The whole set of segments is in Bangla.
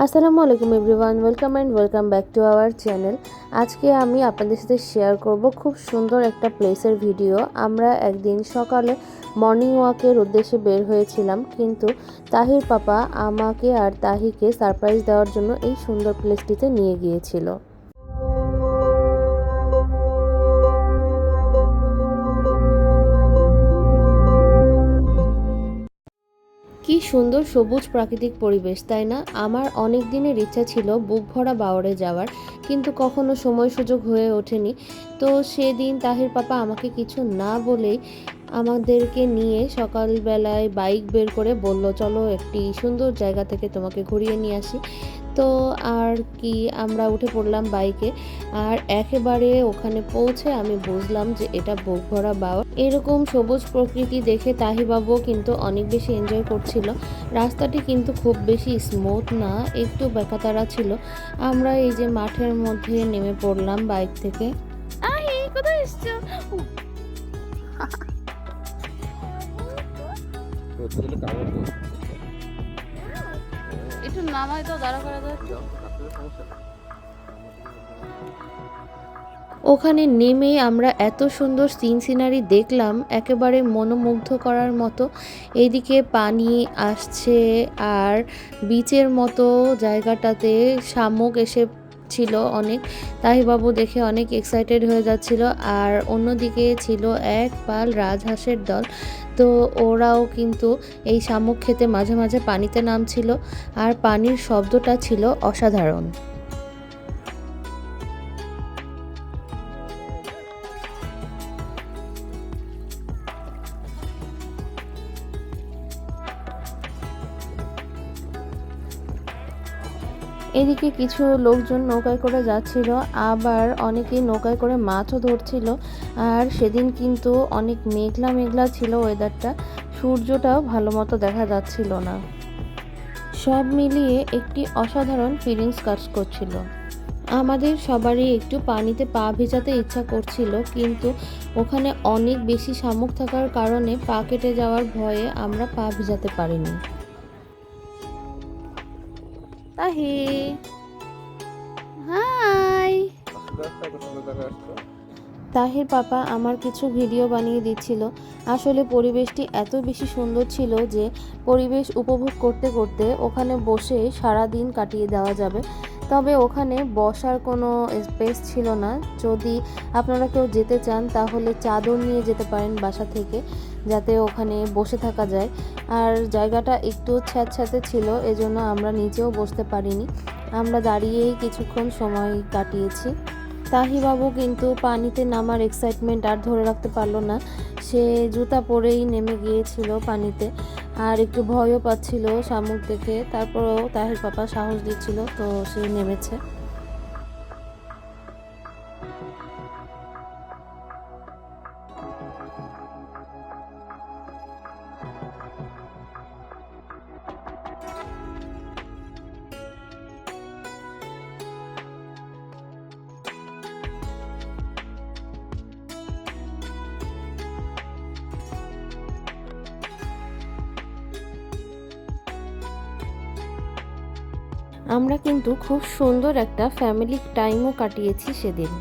আসসালামু আলাইকুম everyone, welcome back to our channel. আজকে আমি আপনাদের সাথে শেয়ার করব খুব সুন্দর একটা প্লেসের ভিডিও। আমরা একদিন সকালে মর্নিং ওয়াকের উদ্দেশ্যে বের হয়েছিলাম, কিন্তু তাহির পাপা আমাকে আর তাহিকে সারপ্রাইজ দেওয়ার জন্য এই সুন্দর প্লেসটিতে নিয়ে গিয়েছিল। কি সুন্দর সবুজ প্রাকৃতিক পরিবেশ, তাই না? আমার অনেক দিনের ইচ্ছা ছিল বুক ভরা বাওড়ে যাওয়ার, কিন্তু কখনো সময় সুযোগ হয়ে ওঠেনি। তো সেদিন তাহির পাপা আমাকে কিছু না বলেই আমাদেরকে নিয়ে সকালবেলায় বাইক বের করে বলল, চলো একটি সুন্দর জায়গা থেকে তোমাকে ঘুরিয়ে নিয়ে আসি। তো আর কি, আমরা উঠে পড়লাম বাইকে। আর একেবারে ওখানে পৌঁছে আমি বুঝলাম যে এটা বুক ভরা বাওড়। এরকম সবুজ প্রকৃতি দেখে তাহিবাবুও কিন্তু অনেক বেশি এনজয় করছিল। রাস্তাটি কিন্তু খুব বেশি স্মুথ না, একটু বেকাতারা ছিল। আমরা এই যে মাঠের মধ্যে নেমে পড়লাম বাইক থেকে। কোথায় এসছো? একটু নামাই তো, দাঁড়া করে দাও। ওখানে নেমে আমরা এত সুন্দর সিনারি দেখলাম, একেবারে মনোমুগ্ধ করার মতো। এইদিকে পানি আসছে আর বিচের মতো জায়গাটাতে শামুক এসে ছিল অনেক। তাহিবাবু দেখে অনেক এক্সাইটেড হয়ে যাচ্ছিল। আর অন্যদিকে ছিল এক পাল রাজহাঁসের দল। তো ওরাও কিন্তু এই শামুক খেতে মাঝে মাঝে পানিতে নামছিল, আর পানির শব্দটা ছিল অসাধারণ। এদিকে কিছু লোকজন নৌকায় করে যাচ্ছিল, আবার অনেকেই নৌকায় করে মাছও ধরছিল। আর সেদিন কিন্তু অনেক মেঘলা মেঘলা ছিল ওয়েদারটা, সূর্যটাও ভালো মতো দেখা যাচ্ছিল না। সব মিলিয়ে একটি অসাধারণ ফিলিংস কাজ করছিল। আমাদের সবারই একটু পানিতে পা ভিজাতে ইচ্ছা করছিল, কিন্তু ওখানে অনেক বেশি শামুক থাকার কারণে পা কেটে যাওয়ার ভয়ে আমরা পা ভিজাতে পারিনি। তাহি, হাই। তাহির পাপা আমার কিছু ভিডিও বানিয়ে দিচ্ছিল। আসলে পরিবেশটি এত বেশি সুন্দর ছিল যে পরিবেশ উপভোগ করতে করতে ওখানে বসে সারা দিন কাটিয়ে দেওয়া যাবে। তবে ওখানে বসার কোনো স্পেস ছিল না। যদি আপনারা কেউ যেতে চান তাহলে চাদর নিয়ে যেতে পারেন বাসা থেকে, যাতে ওখানে বসে থাকা যায়। আর জায়গাটা একটু ছ্যাঁতছ্যাঁতে ছিল, এজন্য আমরা নিচেও বসতে পারিনি। আমরা দাঁড়িয়েই কিছুক্ষণ সময় কাটিয়েছি। তাহিবাবু কিন্তু পানিতে নামার এক্সাইটমেন্ট আর ধরে রাখতে পারলো না। সে জুতা পরেই নেমে গিয়েছিল পানিতে, আর একটু ভয়ও পাচ্ছিল শামুক দেখে। তারপরেও তাহির পাপা সাহস দিচ্ছিল, তো সে নেমেছে। আমরা কিন্তু খুব সুন্দর একটা ফ্যামিলি টাইমও কাটিয়েছি সেদিন।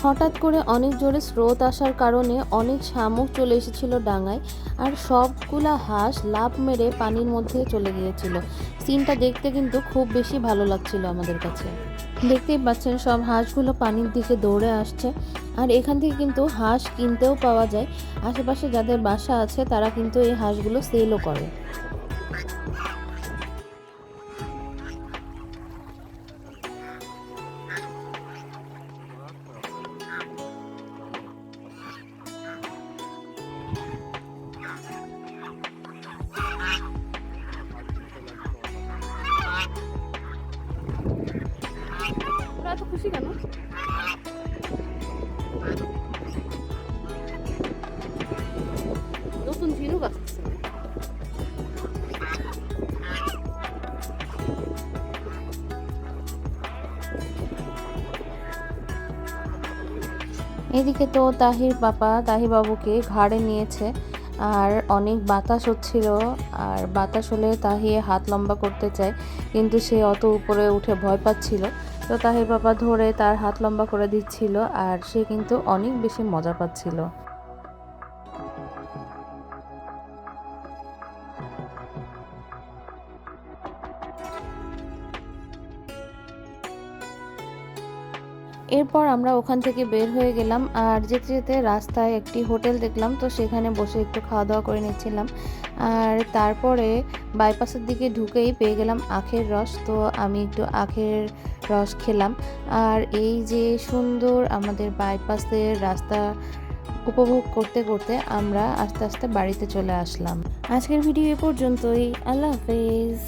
হঠাৎ করে অনেক জোরে স্রোত আসার কারণে অনেক শামুক চলে এসেছিল ডাঙায়, আর সবগুলা হাঁস লাফ মেরে পানির মধ্যে চলে গিয়েছিল। সিনটা দেখতে কিন্তু খুব বেশি ভালো লাগছিল আমাদের কাছে। দেখতেই পাচ্ছেন সব হাঁসগুলো পানির দিকে দৌড়ে আসছে। আর এখান থেকে কিন্তু হাঁস কিনতেও পাওয়া যায়। আশেপাশে যাদের বাসা আছে তারা কিন্তু এই হাঁসগুলো সেলও করে। এত খুশি কেন? নতুন ঝিনুক আসছে। এদিকে তো তাহির বাবুকে ঘাড়ে নিয়েছে, আর অনেক বাতাস হচ্ছিল। আর বাতাস হলে তাহি হাত লম্বা করতে চায়, কিন্তু সে অত উপরে উঠে ভয় পাচ্ছিল। তো তাহির বাবা ধরে তার হাত লম্বা করে দিচ্ছিল, আর সে কিন্তু অনেক বেশি মজা পাচ্ছিল। এরপর আমরা ওখান থেকে বের হয়ে গেলাম, আর যেতে যেতে রাস্তায় একটি হোটেল দেখলাম, তো সেখানে বসে একটু খাওয়া দাওয়া করে নিচ্ছিলাম। আর তারপরে বাইপাসের দিকে ঢুকেই পেয়ে গেলাম আখের রস, তো আমি একটু আখের রস খেলাম। আর এই যে সুন্দর আমাদের বাইপাসের রাস্তা উপভোগ করতে করতে আমরা আস্তে আস্তে বাড়িতে চলে আসলাম। আজকের ভিডিও এ পর্যন্তই। আল্লাহ হাফেজ।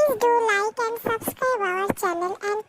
Please do like and subscribe our channel and